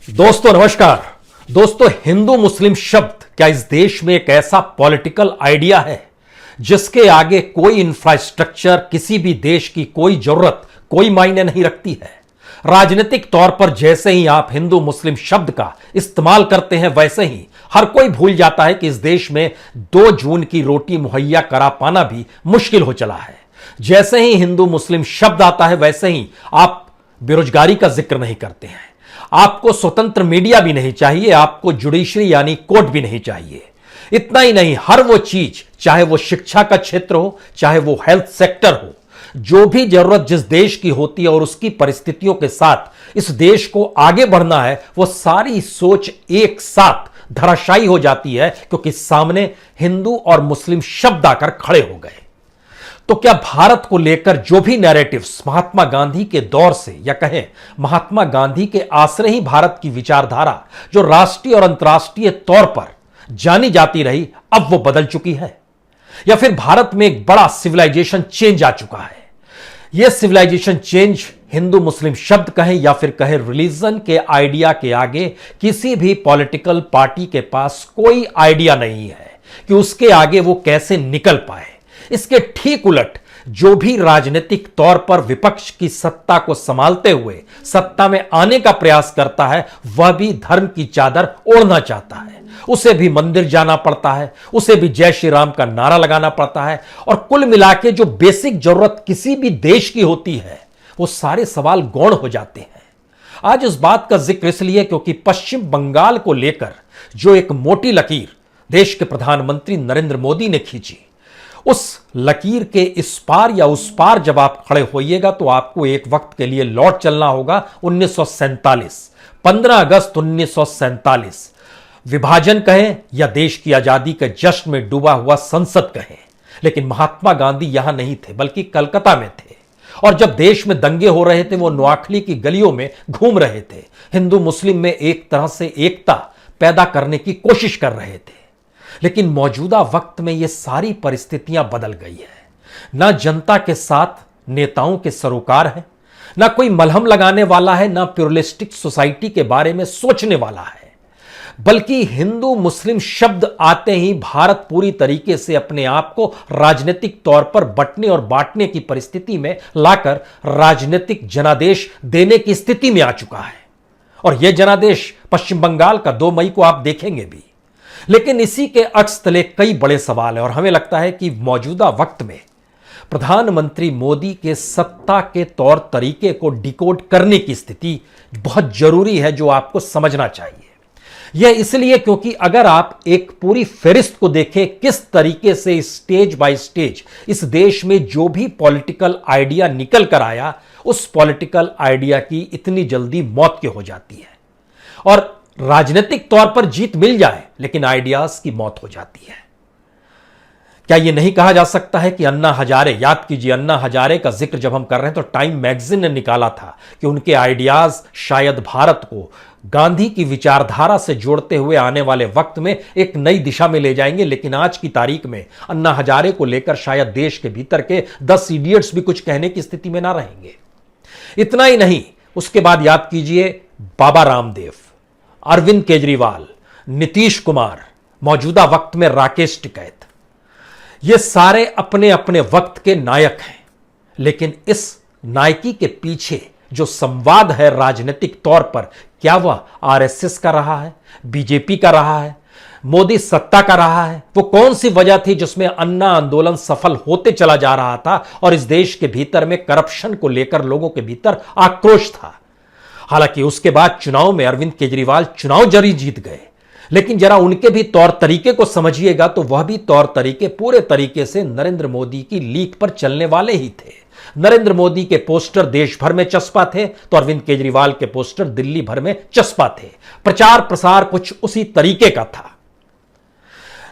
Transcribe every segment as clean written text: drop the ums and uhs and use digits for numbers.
दोस्तों नमस्कार। दोस्तों, हिंदू मुस्लिम शब्द क्या इस देश में एक ऐसा पॉलिटिकल आइडिया है जिसके आगे कोई इंफ्रास्ट्रक्चर, किसी भी देश की कोई जरूरत कोई मायने नहीं रखती है। राजनीतिक तौर पर जैसे ही आप हिंदू मुस्लिम शब्द का इस्तेमाल करते हैं, वैसे ही हर कोई भूल जाता है कि इस देश में 2 जून की रोटी मुहैया करा पाना भी मुश्किल हो चला है। जैसे ही हिंदू मुस्लिम शब्द आता है, वैसे ही आप बेरोजगारी का जिक्र नहीं करते हैं। आपको स्वतंत्र मीडिया भी नहीं चाहिए, आपको जुडिशरी यानी कोर्ट भी नहीं चाहिए। इतना ही नहीं, हर वो चीज, चाहे वो शिक्षा का क्षेत्र हो, चाहे वो हेल्थ सेक्टर हो, जो भी जरूरत जिस देश की होती है और उसकी परिस्थितियों के साथ इस देश को आगे बढ़ना है, वो सारी सोच एक साथ धराशायी हो जाती है क्योंकि सामने हिंदू और मुस्लिम शब्द आकर खड़े हो गए। तो क्या भारत को लेकर जो भी नैरेटिव्स महात्मा गांधी के दौर से, या कहें महात्मा गांधी के आश्रय ही भारत की विचारधारा जो राष्ट्रीय और अंतर्राष्ट्रीय तौर पर जानी जाती रही, अब वो बदल चुकी है? या फिर भारत में एक बड़ा सिविलाइजेशन चेंज आ चुका है? यह सिविलाइजेशन चेंज हिंदू मुस्लिम शब्द कहें या फिर कहें रिलीजन के आइडिया के आगे किसी भी पॉलिटिकल पार्टी के पास कोई आइडिया नहीं है कि उसके आगे वो कैसे निकल पाए। इसके ठीक उलट, जो भी राजनीतिक तौर पर विपक्ष की सत्ता को संभालते हुए सत्ता में आने का प्रयास करता है, वह भी धर्म की चादर ओढ़ना चाहता है। उसे भी मंदिर जाना पड़ता है, उसे भी जय श्री राम का नारा लगाना पड़ता है, और कुल मिलाके जो बेसिक जरूरत किसी भी देश की होती है, वो सारे सवाल गौण हो जाते हैं। आज इस बात का जिक्र इसलिए क्योंकि पश्चिम बंगाल को लेकर जो एक मोटी लकीर देश के प्रधानमंत्री नरेंद्र मोदी ने खींची, उस लकीर के इस पार या उस पार जब आप खड़े होइएगा तो आपको एक वक्त के लिए लौट चलना होगा 1947, 15 अगस्त 1947। विभाजन कहें या देश की आजादी के जश्न में डूबा हुआ संसद कहें, लेकिन महात्मा गांधी यहां नहीं थे बल्कि कलकत्ता में थे। और जब देश में दंगे हो रहे थे, वो नोआखली की गलियों में घूम रहे थे, हिंदू मुस्लिम में एक तरह से एकता पैदा करने की कोशिश कर रहे थे। लेकिन मौजूदा वक्त में ये सारी परिस्थितियां बदल गई है। ना जनता के साथ नेताओं के सरोकार है, ना कोई मलहम लगाने वाला है, ना प्लुरलिस्टिक सोसाइटी के बारे में सोचने वाला है, बल्कि हिंदू मुस्लिम शब्द आते ही भारत पूरी तरीके से अपने आप को राजनीतिक तौर पर बंटने और बांटने की परिस्थिति में लाकर राजनीतिक जनादेश देने की स्थिति में आ चुका है। और यह जनादेश पश्चिम बंगाल का 2 मई को आप देखेंगे भी। लेकिन इसी के अक्स तले कई बड़े सवाल हैं और हमें लगता है कि मौजूदा वक्त में प्रधानमंत्री मोदी के सत्ता के तौर तरीके को डिकोड करने की स्थिति बहुत जरूरी है, जो आपको समझना चाहिए। यह इसलिए क्योंकि अगर आप एक पूरी फेरिस्त को देखें, किस तरीके से स्टेज बाय स्टेज इस देश में जो भी पॉलिटिकल आइडिया निकल कर आया, उस पॉलिटिकल आइडिया की इतनी जल्दी मौत क्यों हो जाती है। और राजनीतिक तौर पर जीत मिल जाए लेकिन आइडियाज की मौत हो जाती है। क्या यह नहीं कहा जा सकता है कि अन्ना हजारे, याद कीजिए अन्ना हजारे का जिक्र जब हम कर रहे हैं तो टाइम मैगजीन ने निकाला था कि उनके आइडियाज शायद भारत को गांधी की विचारधारा से जोड़ते हुए आने वाले वक्त में एक नई दिशा में ले जाएंगे। लेकिन आज की तारीख में अन्ना हजारे को लेकर शायद देश के भीतर के 10 इडियट्स भी कुछ कहने की स्थिति में ना रहेंगे। इतना ही नहीं, उसके बाद याद कीजिए बाबा रामदेव, अरविंद केजरीवाल, नीतीश कुमार, मौजूदा वक्त में राकेश टिकैत, ये सारे अपने अपने वक्त के नायक हैं। लेकिन इस नायकी के पीछे जो संवाद है राजनीतिक तौर पर, क्या वह आरएसएस का रहा है, बीजेपी का रहा है, मोदी सत्ता का रहा है? वो कौन सी वजह थी जिसमें अन्ना आंदोलन सफल होते चला जा रहा था और इस देश के भीतर में करप्शन को लेकर लोगों के भीतर आक्रोश था? हालांकि उसके बाद चुनाव में अरविंद केजरीवाल चुनाव जरी जीत गए, लेकिन जरा उनके भी तौर तरीके को समझिएगा तो वह भी तौर तरीके पूरे तरीके से नरेंद्र मोदी की लीक पर चलने वाले ही थे। नरेंद्र मोदी के पोस्टर देश भर में चस्पा थे तो अरविंद केजरीवाल के पोस्टर दिल्ली भर में चस्पा थे। प्रचार प्रसार कुछ उसी तरीके का था।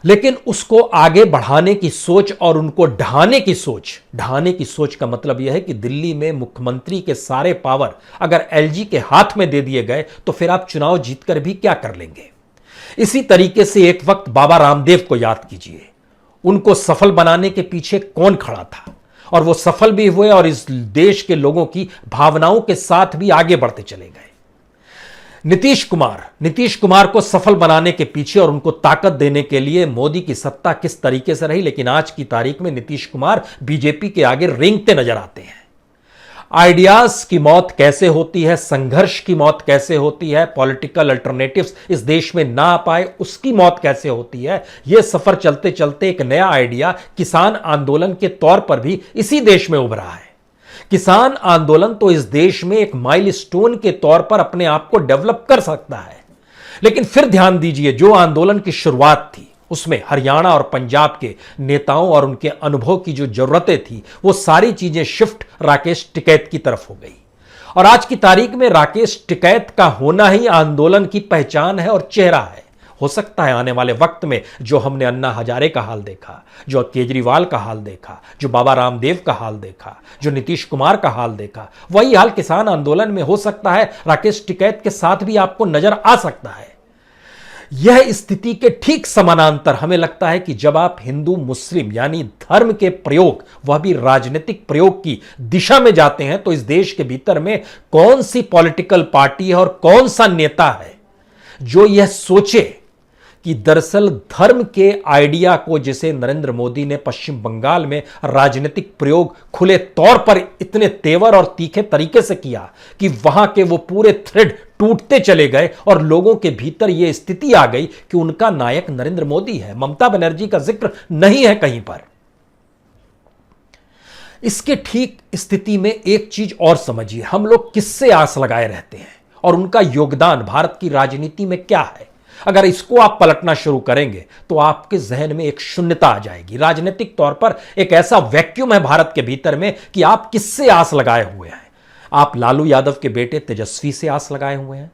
लेकिन उसको आगे बढ़ाने की सोच और उनको ढहाने की सोच का मतलब यह है कि दिल्ली में मुख्यमंत्री के सारे पावर अगर एलजी के हाथ में दे दिए गए तो फिर आप चुनाव जीतकर भी क्या कर लेंगे। इसी तरीके से एक वक्त बाबा रामदेव को याद कीजिए, उनको सफल बनाने के पीछे कौन खड़ा था, और वो सफल भी हुए और इस देश के लोगों की भावनाओं के साथ भी आगे बढ़ते चले गए। नीतीश कुमार को सफल बनाने के पीछे और उनको ताकत देने के लिए मोदी की सत्ता किस तरीके से रही, लेकिन आज की तारीख में नीतीश कुमार बीजेपी के आगे रेंगते नजर आते हैं। आइडियाज की मौत कैसे होती है, संघर्ष की मौत कैसे होती है, पॉलिटिकल अल्टरनेटिव्स इस देश में ना आ पाए उसकी मौत कैसे होती है, यह सफर चलते चलते एक नया आइडिया किसान आंदोलन के तौर पर भी इसी देश में उभरा है। किसान आंदोलन तो इस देश में एक माइलस्टोन के तौर पर अपने आप को डेवलप कर सकता है, लेकिन फिर ध्यान दीजिए, जो आंदोलन की शुरुआत थी उसमें हरियाणा और पंजाब के नेताओं और उनके अनुभव की जो जरूरतें थी वो सारी चीजें शिफ्ट राकेश टिकैत की तरफ हो गई। और आज की तारीख में राकेश टिकैत का होना ही आंदोलन की पहचान है और चेहरा है। हो सकता है आने वाले वक्त में जो हमने अन्ना हजारे का हाल देखा, जो केजरीवाल का हाल देखा, जो बाबा रामदेव का हाल देखा, जो नीतीश कुमार का हाल देखा, वही हाल किसान आंदोलन में हो सकता है, राकेश टिकैत के साथ भी आपको नजर आ सकता है। यह स्थिति के ठीक समानांतर हमें लगता है कि जब आप हिंदू मुस्लिम यानी धर्म के प्रयोग, वह भी राजनीतिक प्रयोग की दिशा में जाते हैं, तो इस देश के भीतर में कौन सी पॉलिटिकल पार्टी है और कौन सा नेता है जो यह सोचे कि दरअसल धर्म के आइडिया को, जिसे नरेंद्र मोदी ने पश्चिम बंगाल में राजनीतिक प्रयोग खुले तौर पर इतने तेवर और तीखे तरीके से किया कि वहां के वो पूरे थ्रेड टूटते चले गए और लोगों के भीतर यह स्थिति आ गई कि उनका नायक नरेंद्र मोदी है, ममता बनर्जी का जिक्र नहीं है कहीं पर। इसके ठीक स्थिति में एक चीज और समझिए, हम लोग किससे आस लगाए रहते हैं और उनका योगदान भारत की राजनीति में क्या है। अगर इसको आप पलटना शुरू करेंगे तो आपके जहन में एक शून्यता आ जाएगी। राजनीतिक तौर पर एक ऐसा वैक्यूम है भारत के भीतर में कि आप किससे आस लगाए हुए हैं। आप लालू यादव के बेटे तेजस्वी से आस लगाए हुए हैं।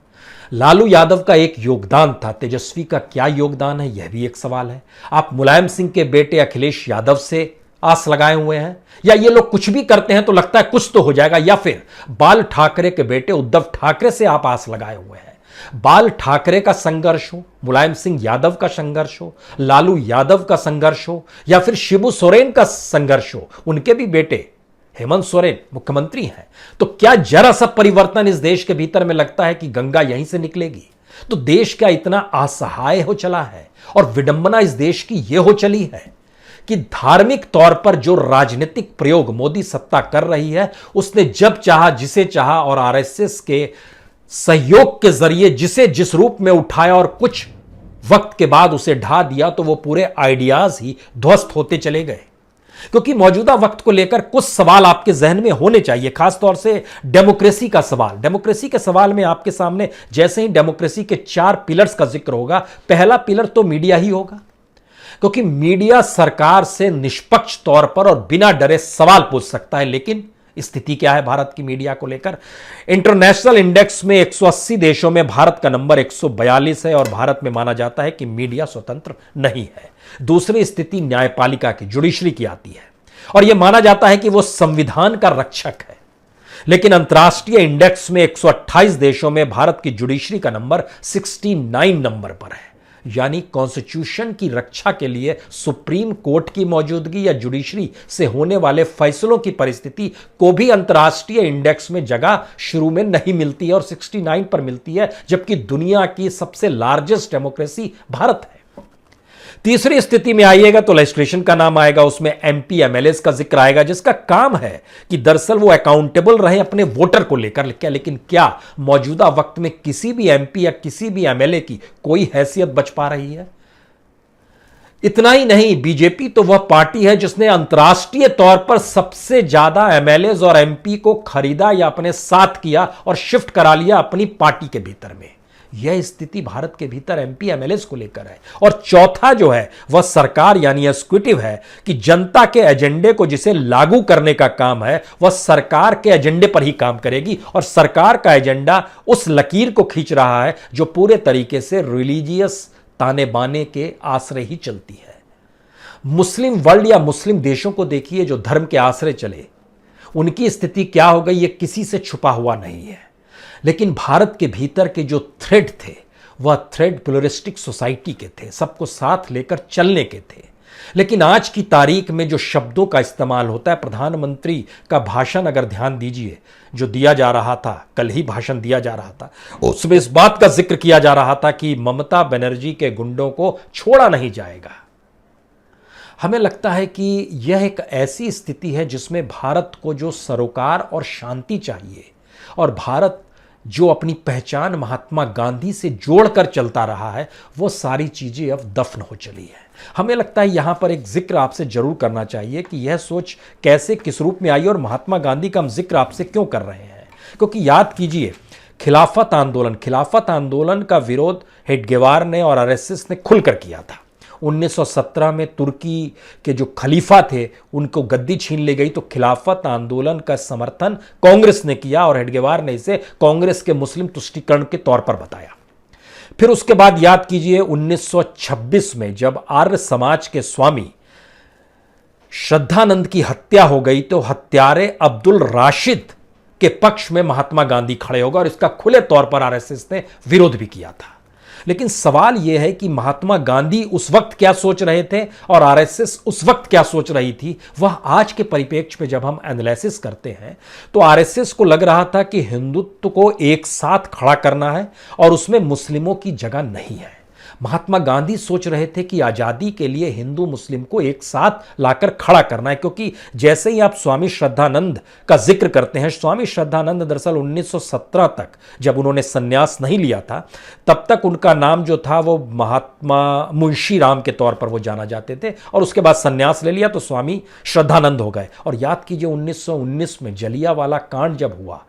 लालू यादव का एक योगदान था, तेजस्वी का क्या योगदान है यह भी एक सवाल है। आप मुलायम सिंह के बेटे अखिलेश यादव से आस लगाए हुए हैं, या ये लोग कुछ भी करते हैं तो लगता है कुछ तो हो जाएगा, या फिर बाल ठाकरे के बेटे उद्धव ठाकरे से आप आस लगाए हुए हैं। बाल ठाकरे का संघर्ष हो, मुलायम सिंह यादव का संघर्ष हो, लालू यादव का संघर्ष हो, या फिर शिबू सोरेन का संघर्ष हो, उनके भी बेटे हेमंत सोरेन मुख्यमंत्री हैं, तो क्या जरा सा परिवर्तन इस देश के भीतर में लगता है कि गंगा यहीं से निकलेगी? तो देश क्या इतना असहाय हो चला है? और विडंबना इस देश की यह हो चली है कि धार्मिक तौर पर जो राजनीतिक प्रयोग मोदी सत्ता कर रही है, उसने जब चाहा जिसे चाहा और आरएसएस के सहयोग के जरिए जिसे जिस रूप में उठाया और कुछ वक्त के बाद उसे ढा दिया, तो वो पूरे आइडियाज ही ध्वस्त होते चले गए। क्योंकि मौजूदा वक्त को लेकर कुछ सवाल आपके जहन में होने चाहिए, खासतौर से डेमोक्रेसी का सवाल। डेमोक्रेसी के सवाल में आपके सामने जैसे ही डेमोक्रेसी के 4 पिलर्स का जिक्र होगा, पहला पिलर तो मीडिया ही होगा, क्योंकि मीडिया सरकार से निष्पक्ष तौर पर और बिना डरे सवाल पूछ सकता है। लेकिन स्थिति क्या है भारत की मीडिया को लेकर? इंटरनेशनल इंडेक्स में 180 देशों में भारत का नंबर 142 है और भारत में माना जाता है कि मीडिया स्वतंत्र नहीं है। दूसरी स्थिति न्यायपालिका की, जुडिशरी की आती है, और यह माना जाता है कि वो संविधान का रक्षक है। लेकिन अंतर्राष्ट्रीय इंडेक्स में 128 देशों में भारत की जुडिशरी का नंबर 69 नंबर पर है। यानी कॉन्स्टिट्यूशन की रक्षा के लिए सुप्रीम कोर्ट की मौजूदगी या जुडिशरी से होने वाले फैसलों की परिस्थिति को भी अंतर्राष्ट्रीय इंडेक्स में जगह शुरू में नहीं मिलती है और 69 पर मिलती है, जबकि दुनिया की सबसे लार्जेस्ट डेमोक्रेसी भारत है। तीसरी स्थिति में आइएगा तो लेजिस्लेशन का नाम आएगा, उसमें एमपी एमएलएस का जिक्र आएगा, जिसका काम है कि दरअसल वो अकाउंटेबल रहे अपने वोटर को लेकर। लेकिन क्या मौजूदा वक्त में किसी भी एमपी या किसी भी एमएलए की कोई हैसियत बच पा रही है? इतना ही नहीं, बीजेपी तो वह पार्टी है जिसने अंतर्राष्ट्रीय तौर पर सबसे ज्यादा एमएलए और एमपी को खरीदा या अपने साथ किया और शिफ्ट करा लिया अपनी पार्टी के भीतर में। यह स्थिति भारत के भीतर एमपी एमएलएस को लेकर है। और चौथा जो है वह सरकार यानी एग्जीक्यूटिव है कि जनता के एजेंडे को जिसे लागू करने का काम है वह सरकार के एजेंडे पर ही काम करेगी, और सरकार का एजेंडा उस लकीर को खींच रहा है जो पूरे तरीके से रिलीजियस ताने बाने के आश्रय ही चलती है। मुस्लिम वर्ल्ड या मुस्लिम देशों को देखिए जो धर्म के आश्रय चले, उनकी स्थिति क्या हो गई, यह किसी से छुपा हुआ नहीं है। लेकिन भारत के भीतर के जो थ्रेड थे वह थ्रेड प्लुरलिस्टिक सोसाइटी के थे, सबको साथ लेकर चलने के थे। लेकिन आज की तारीख में जो शब्दों का इस्तेमाल होता है, प्रधानमंत्री का भाषण अगर ध्यान दीजिए जो दिया जा रहा था, कल ही भाषण दिया जा रहा था, उसमें इस बात का जिक्र किया जा रहा था कि ममता बनर्जी के गुंडों को छोड़ा नहीं जाएगा। हमें लगता है कि यह एक ऐसी स्थिति है जिसमें भारत को जो सरोकार और शांति चाहिए, और भारत जो अपनी पहचान महात्मा गांधी से जोड़कर चलता रहा है, वो सारी चीजें अब दफन हो चली है। हमें लगता है यहां पर एक जिक्र आपसे जरूर करना चाहिए कि यह सोच कैसे किस रूप में आई और महात्मा गांधी का हम जिक्र आपसे क्यों कर रहे हैं। क्योंकि याद कीजिए, खिलाफत आंदोलन का विरोध हेडगेवार ने और आरएसएस ने खुलकर किया था। 1917 में तुर्की के जो खलीफा थे उनको गद्दी छीन ली गई, तो खिलाफत आंदोलन का समर्थन कांग्रेस ने किया और हेडगेवार ने इसे कांग्रेस के मुस्लिम तुष्टीकरण के तौर पर बताया। फिर उसके बाद याद कीजिए 1926 में जब आर्य समाज के स्वामी श्रद्धानंद की हत्या हो गई, तो हत्यारे अब्दुल राशिद के पक्ष में महात्मा गांधी खड़े हो गए और इसका खुले तौर पर आरएसएस ने विरोध भी किया था। लेकिन सवाल यह है कि महात्मा गांधी उस वक्त क्या सोच रहे थे और आरएसएस उस वक्त क्या सोच रही थी। वह आज के परिप्रेक्ष्य में जब हम एनालिसिस करते हैं तो आरएसएस को लग रहा था कि हिंदुत्व को एक साथ खड़ा करना है और उसमें मुस्लिमों की जगह नहीं है। महात्मा गांधी सोच रहे थे कि आजादी के लिए हिंदू मुस्लिम को एक साथ लाकर खड़ा करना है। क्योंकि जैसे ही आप स्वामी श्रद्धानंद का जिक्र करते हैं, स्वामी श्रद्धानंद दरअसल 1917 तक जब उन्होंने संन्यास नहीं लिया था, तब तक उनका नाम जो था वो महात्मा मुंशी राम के तौर पर वो जाना जाते थे, और उसके बाद संन्यास ले लिया तो स्वामी श्रद्धानंद हो गए। और याद कीजिए 1919 में जलियांवाला कांड जब हुआ,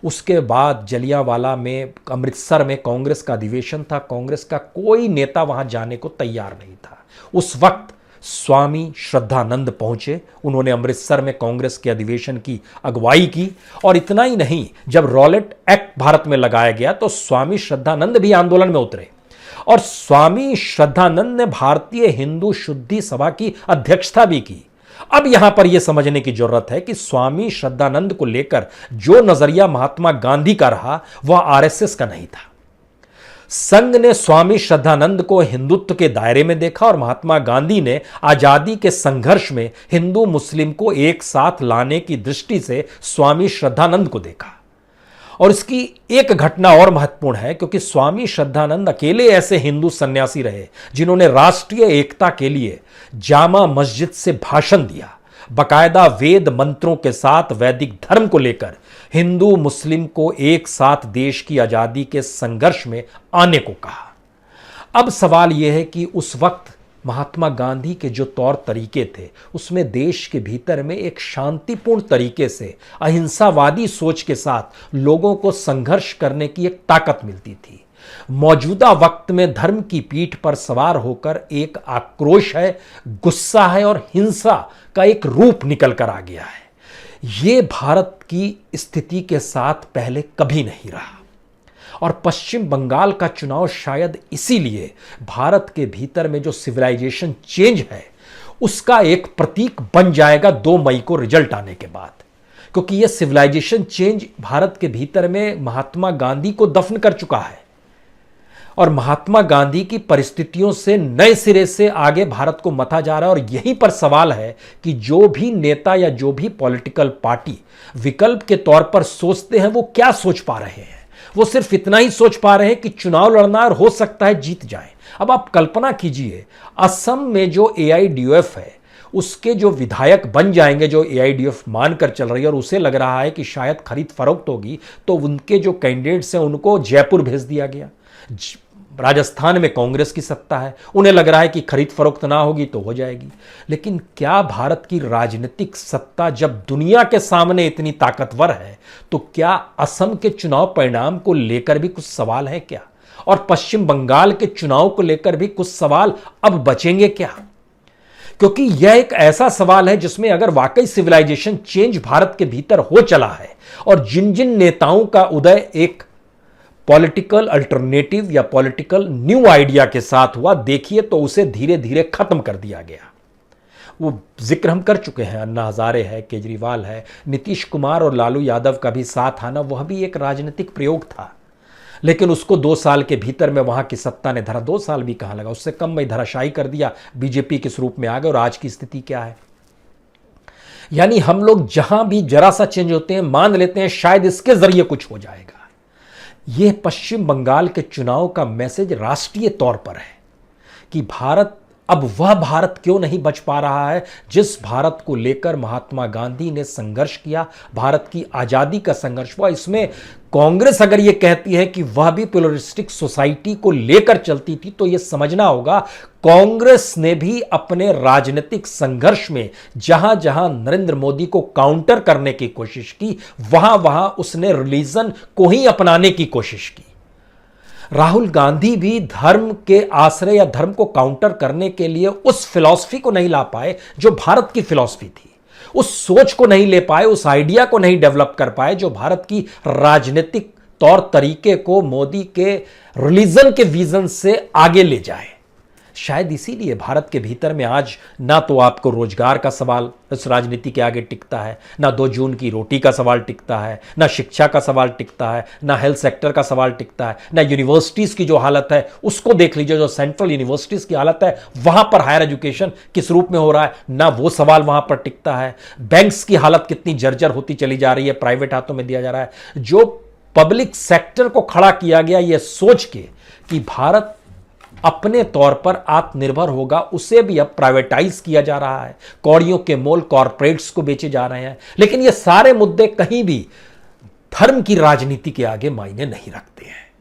उसके बाद जलियांवाला में अमृतसर में कांग्रेस का अधिवेशन था, कांग्रेस का कोई नेता वहां जाने को तैयार नहीं था। उस वक्त स्वामी श्रद्धानंद पहुंचे, उन्होंने अमृतसर में कांग्रेस के अधिवेशन की अगुवाई की। और इतना ही नहीं, जब रॉलेट एक्ट भारत में लगाया गया तो स्वामी श्रद्धानंद भी आंदोलन में उतरे और स्वामी श्रद्धानंद ने भारतीय हिंदू शुद्धि सभा की अध्यक्षता भी की। अब यहां पर यह समझने की जरूरत है कि स्वामी श्रद्धानंद को लेकर जो नजरिया महात्मा गांधी का रहा वह आरएसएस का नहीं था। संघ ने स्वामी श्रद्धानंद को हिंदुत्व के दायरे में देखा और महात्मा गांधी ने आजादी के संघर्ष में हिंदू मुस्लिम को एक साथ लाने की दृष्टि से स्वामी श्रद्धानंद को देखा। और इसकी एक घटना और महत्वपूर्ण है, क्योंकि स्वामी श्रद्धानंद अकेले ऐसे हिंदू सन्यासी रहे जिन्होंने राष्ट्रीय एकता के लिए जामा मस्जिद से भाषण दिया, बकायदा वेद मंत्रों के साथ वैदिक धर्म को लेकर हिंदू मुस्लिम को एक साथ देश की आजादी के संघर्ष में आने को कहा। अब सवाल यह है कि उस वक्त महात्मा गांधी के जो तौर तरीके थे उसमें देश के भीतर में एक शांतिपूर्ण तरीके से अहिंसावादी सोच के साथ लोगों को संघर्ष करने की एक ताकत मिलती थी। मौजूदा वक्त में धर्म की पीठ पर सवार होकर एक आक्रोश है, गुस्सा है और हिंसा का एक रूप निकल कर आ गया है। यह भारत की स्थिति के साथ पहले कभी नहीं रहा और पश्चिम बंगाल का चुनाव शायद इसीलिए भारत के भीतर में जो सिविलाइजेशन चेंज है उसका एक प्रतीक बन जाएगा 2 मई को रिजल्ट आने के बाद। क्योंकि यह सिविलाइजेशन चेंज भारत के भीतर में महात्मा गांधी को दफन कर चुका है और महात्मा गांधी की परिस्थितियों से नए सिरे से आगे भारत को मथा जा रहा है। और यहीं पर सवाल है कि जो भी नेता या जो भी पॉलिटिकल पार्टी विकल्प के तौर पर सोचते हैं वो क्या सोच पा रहे हैं। वो सिर्फ इतना ही सोच पा रहे हैं कि चुनाव लड़ना और हो सकता है जीत जाए। अब आप कल्पना कीजिए, असम में जो एआईडीएफ है उसके जो विधायक बन जाएंगे, जो एआईडीएफ मानकर चल रही है और उसे लग रहा है कि शायद खरीद फरोख्त होगी, तो उनके जो कैंडिडेट्स हैं उनको जयपुर भेज दिया गया। राजस्थान में कांग्रेस की सत्ता है, उन्हें लग रहा है कि खरीद फरोख्त ना होगी तो हो जाएगी। लेकिन क्या भारत की राजनीतिक सत्ता जब दुनिया के सामने इतनी ताकतवर है तो क्या असम के चुनाव परिणाम को लेकर भी कुछ सवाल है क्या? और पश्चिम बंगाल के चुनाव को लेकर भी कुछ सवाल अब बचेंगे क्या? क्योंकि यह एक ऐसा सवाल है जिसमें अगर वाकई सिविलाइजेशन चेंज भारत के भीतर हो चला है और जिन जिन नेताओं का उदय एक पॉलिटिकल अल्टरनेटिव या पॉलिटिकल न्यू आइडिया के साथ हुआ, देखिए तो उसे धीरे धीरे खत्म कर दिया गया। वो जिक्र हम कर चुके हैं, अन्ना हजारे है, केजरीवाल है, नीतीश कुमार और लालू यादव का भी साथ आना वह भी एक राजनीतिक प्रयोग था। लेकिन उसको 2 साल के भीतर में वहां की सत्ता ने धरा, 2 साल भी कहां लगा, उससे कम में धराशायी कर दिया, बीजेपी किस रूप में आ गए और आज की स्थिति क्या है। यानी हम लोग जहां भी जरा सा चेंज होते हैं मान लेते हैं शायद इसके जरिए कुछ हो जाएगा। यह पश्चिम बंगाल के चुनाव का मैसेज राष्ट्रीय तौर पर है कि भारत, अब वह भारत क्यों नहीं बच पा रहा है जिस भारत को लेकर महात्मा गांधी ने संघर्ष किया, भारत की आजादी का संघर्ष हुआ। इसमें कांग्रेस अगर यह कहती है कि वह भी प्लुरलिस्टिक सोसाइटी को लेकर चलती थी, तो यह समझना होगा कांग्रेस ने भी अपने राजनीतिक संघर्ष में जहां जहां नरेंद्र मोदी को काउंटर करने की कोशिश की, वहां वहां उसने रिलीजन को ही अपनाने की कोशिश की। राहुल गांधी भी धर्म के आश्रय या धर्म को काउंटर करने के लिए उस फिलॉसफी को नहीं ला पाए जो भारत की फिलॉसफी थी, उस सोच को नहीं ले पाए, उस आइडिया को नहीं डेवलप कर पाए जो भारत की राजनीतिक तौर तरीके को मोदी के रिलीजन के विजन से आगे ले जाए। शायद इसीलिए भारत के भीतर में आज ना तो आपको रोजगार का सवाल इस राजनीति के आगे टिकता है, ना 2 जून की रोटी का सवाल टिकता है, ना शिक्षा का सवाल टिकता है, ना हेल्थ सेक्टर का सवाल टिकता है, ना यूनिवर्सिटीज की जो हालत है उसको देख लीजिए, जो सेंट्रल यूनिवर्सिटीज की हालत है वहां पर हायर एजुकेशन किस रूप में हो रहा है, ना वो सवाल वहां पर टिकता है। बैंक्स की हालत कितनी जर्जर होती चली जा रही है, प्राइवेट हाथों में दिया जा रहा है। जो पब्लिक सेक्टर को खड़ा किया गया यह सोच के कि भारत अपने तौर पर आत्मनिर्भर होगा, उसे भी अब प्राइवेटाइज किया जा रहा है, कौड़ियों के मोल कॉरपोरेट्स को बेचे जा रहे हैं। लेकिन ये सारे मुद्दे कहीं भी धर्म की राजनीति के आगे मायने नहीं रखते हैं।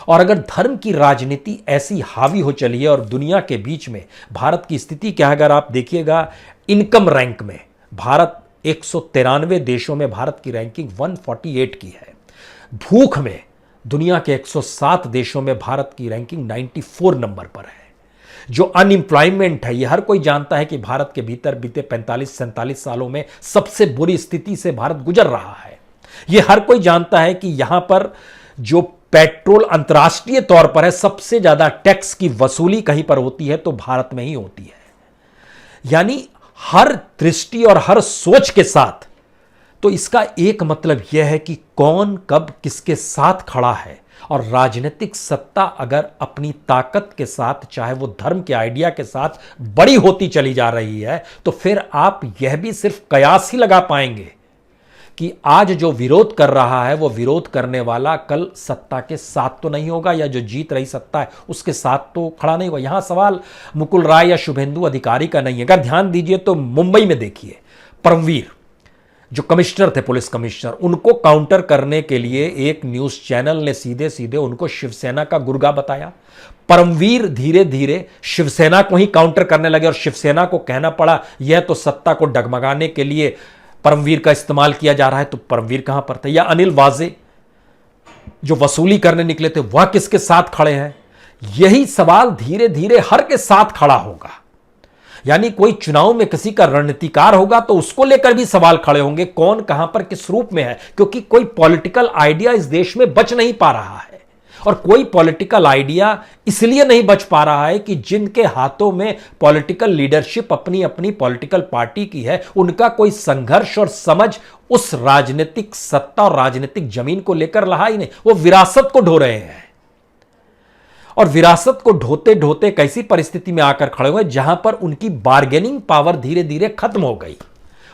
और अगर धर्म की राजनीति ऐसी हावी हो चली है और दुनिया के बीच में भारत की स्थिति क्या है, अगर आप देखिएगा इनकम रैंक में भारत 193 देशों में भारत की रैंकिंग 148 की है। भूख में दुनिया के 107 देशों में भारत की रैंकिंग 94 नंबर पर है। जो अनएम्प्लॉयमेंट है, यह हर कोई जानता है कि भारत के भीतर बीते 45-47 सालों में सबसे बुरी स्थिति से भारत गुजर रहा है। यह हर कोई जानता है कि यहां पर जो पेट्रोल अंतर्राष्ट्रीय तौर पर है, सबसे ज्यादा टैक्स की वसूली कहीं पर होती है तो भारत में ही होती है। यानी हर दृष्टि और हर सोच के साथ तो इसका एक मतलब यह है कि कौन कब किसके साथ खड़ा है, और राजनीतिक सत्ता अगर अपनी ताकत के साथ, चाहे वो धर्म के आइडिया के साथ बड़ी होती चली जा रही है, तो फिर आप यह भी सिर्फ कयास ही लगा पाएंगे कि आज जो विरोध कर रहा है वो विरोध करने वाला कल सत्ता के साथ तो नहीं होगा, या जो जीत रही सत्ता है उसके साथ तो खड़ा नहीं होगा। यहां सवाल मुकुल राय या शुभेंदु अधिकारी का नहीं है। अगर ध्यान दीजिए तो मुंबई में देखिए, परमवीर जो कमिश्नर थे, पुलिस कमिश्नर, उनको काउंटर करने के लिए एक न्यूज चैनल ने सीधे सीधे उनको शिवसेना का गुर्गा बताया। परमवीर धीरे धीरे शिवसेना को ही काउंटर करने लगे और शिवसेना को कहना पड़ा यह तो सत्ता को डगमगाने के लिए परमवीर का इस्तेमाल किया जा रहा है। तो परमवीर कहां पर थे? या अनिल वाजे जो वसूली करने निकले थे, वह किसके साथ खड़े हैं? यही सवाल धीरे धीरे हर के साथ खड़ा होगा। यानी कोई चुनाव में किसी का रणनीतिकार होगा तो उसको लेकर भी सवाल खड़े होंगे, कौन कहां पर किस रूप में है, क्योंकि कोई पॉलिटिकल आइडिया इस देश में बच नहीं पा रहा है। और कोई पॉलिटिकल आइडिया इसलिए नहीं बच पा रहा है कि जिनके हाथों में पॉलिटिकल लीडरशिप अपनी अपनी पॉलिटिकल पार्टी की है, उनका कोई संघर्ष और समझ उस राजनीतिक सत्ता और राजनीतिक जमीन को लेकर रहा ही नहीं। वो विरासत को ढो रहे हैं, और विरासत को ढोते ढोते कैसी परिस्थिति में आकर खड़े हुए जहां पर उनकी बार्गेनिंग पावर धीरे धीरे खत्म हो गई,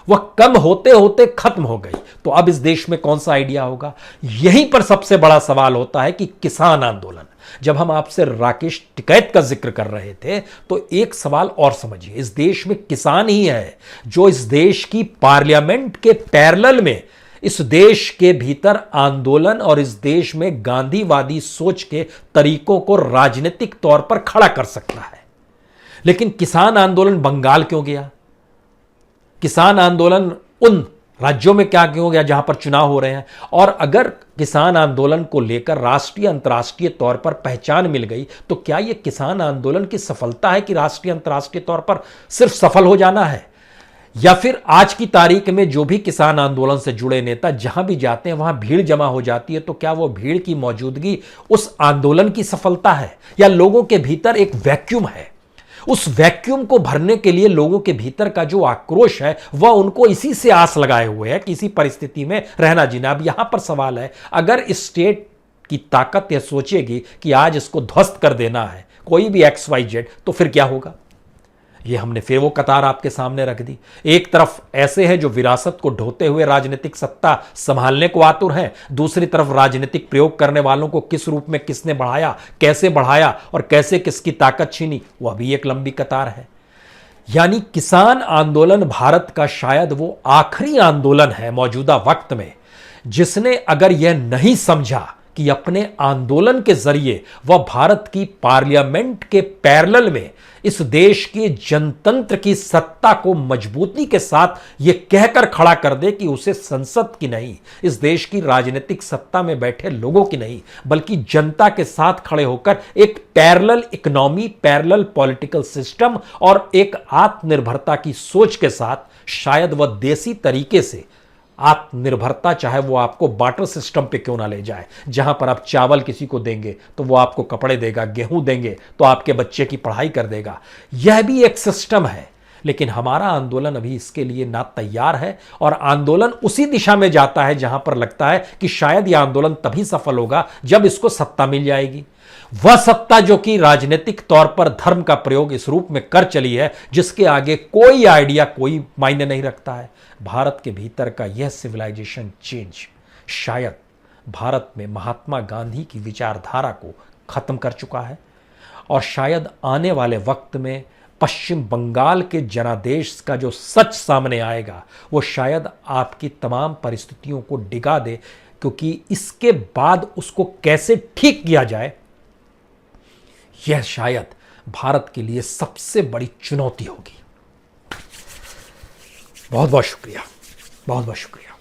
वह कम होते होते खत्म हो गई। तो अब इस देश में कौन सा आइडिया होगा? यहीं पर सबसे बड़ा सवाल होता है कि किसान आंदोलन। जब हम आपसे राकेश टिकैत का जिक्र कर रहे थे तो एक सवाल और समझिए, इस देश में किसान ही है जो इस देश की पार्लियामेंट के पैरेलल में इस देश के भीतर आंदोलन और इस देश में गांधीवादी सोच के तरीकों को राजनीतिक तौर पर खड़ा कर सकता है। लेकिन किसान आंदोलन बंगाल क्यों गया? किसान आंदोलन उन राज्यों में क्या क्यों गया जहां पर चुनाव हो रहे हैं? और अगर किसान आंदोलन को लेकर राष्ट्रीय अंतर्राष्ट्रीय तौर पर पहचान मिल गई तो क्या यह किसान आंदोलन की सफलता है कि राष्ट्रीय अंतर्राष्ट्रीय तौर पर सिर्फ सफल हो जाना है? या फिर आज की तारीख में जो भी किसान आंदोलन से जुड़े नेता जहां भी जाते हैं वहां भीड़ जमा हो जाती है, तो क्या वो भीड़ की मौजूदगी उस आंदोलन की सफलता है, या लोगों के भीतर एक वैक्यूम है? उस वैक्यूम को भरने के लिए लोगों के भीतर का जो आक्रोश है वह उनको इसी से आस लगाए हुए है कि इसी परिस्थिति में रहना जीना। अब यहां पर सवाल है, अगर स्टेट की ताकत यह सोचेगी कि आज इसको ध्वस्त कर देना है, कोई भी XYZ, तो फिर क्या होगा? ये हमने फिर वो कतार आपके सामने रख दी। एक तरफ ऐसे हैं जो विरासत को ढोते हुए राजनीतिक सत्ता संभालने को आतुर हैं, दूसरी तरफ राजनीतिक प्रयोग करने वालों को किस रूप में किसने बढ़ाया, कैसे बढ़ाया और कैसे किसकी ताकत छीनी, वह भी एक लंबी कतार है। यानी किसान आंदोलन भारत का शायद वो आखिरी आंदोलन है मौजूदा वक्त में, जिसने अगर यह नहीं समझा कि अपने आंदोलन के जरिए वह भारत की पार्लियामेंट के पैरेलल में इस देश के जनतंत्र की सत्ता को मजबूती के साथ यह कहकर खड़ा कर दे कि उसे संसद की नहीं, इस देश की राजनीतिक सत्ता में बैठे लोगों की नहीं, बल्कि जनता के साथ खड़े होकर एक parallel economy, parallel political system और एक आत्मनिर्भरता की सोच के साथ शायद वह देसी तरीके से आत्मनिर्भरता, चाहे वो आपको बार्टर सिस्टम पे क्यों ना ले जाए, जहां पर आप चावल किसी को देंगे तो वो आपको कपड़े देगा, गेहूं देंगे तो आपके बच्चे की पढ़ाई कर देगा, यह भी एक सिस्टम है। लेकिन हमारा आंदोलन अभी इसके लिए ना तैयार है और आंदोलन उसी दिशा में जाता है जहां पर लगता है कि शायद यह आंदोलन तभी सफल होगा जब इसको सत्ता मिल जाएगी, वह सत्ता जो कि राजनीतिक तौर पर धर्म का प्रयोग इस रूप में कर चली है जिसके आगे कोई आइडिया, कोई मायने नहीं रखता है। भारत के भीतर का यह सिविलाइजेशन चेंज शायद भारत में महात्मा गांधी की विचारधारा को खत्म कर चुका है और शायद आने वाले वक्त में पश्चिम बंगाल के जनादेश का जो सच सामने आएगा वो शायद आपकी तमाम परिस्थितियों को डिगा दे, क्योंकि इसके बाद उसको कैसे ठीक किया जाए यह शायद भारत के लिए सबसे बड़ी चुनौती होगी। बहुत बहुत शुक्रिया, बहुत बहुत शुक्रिया।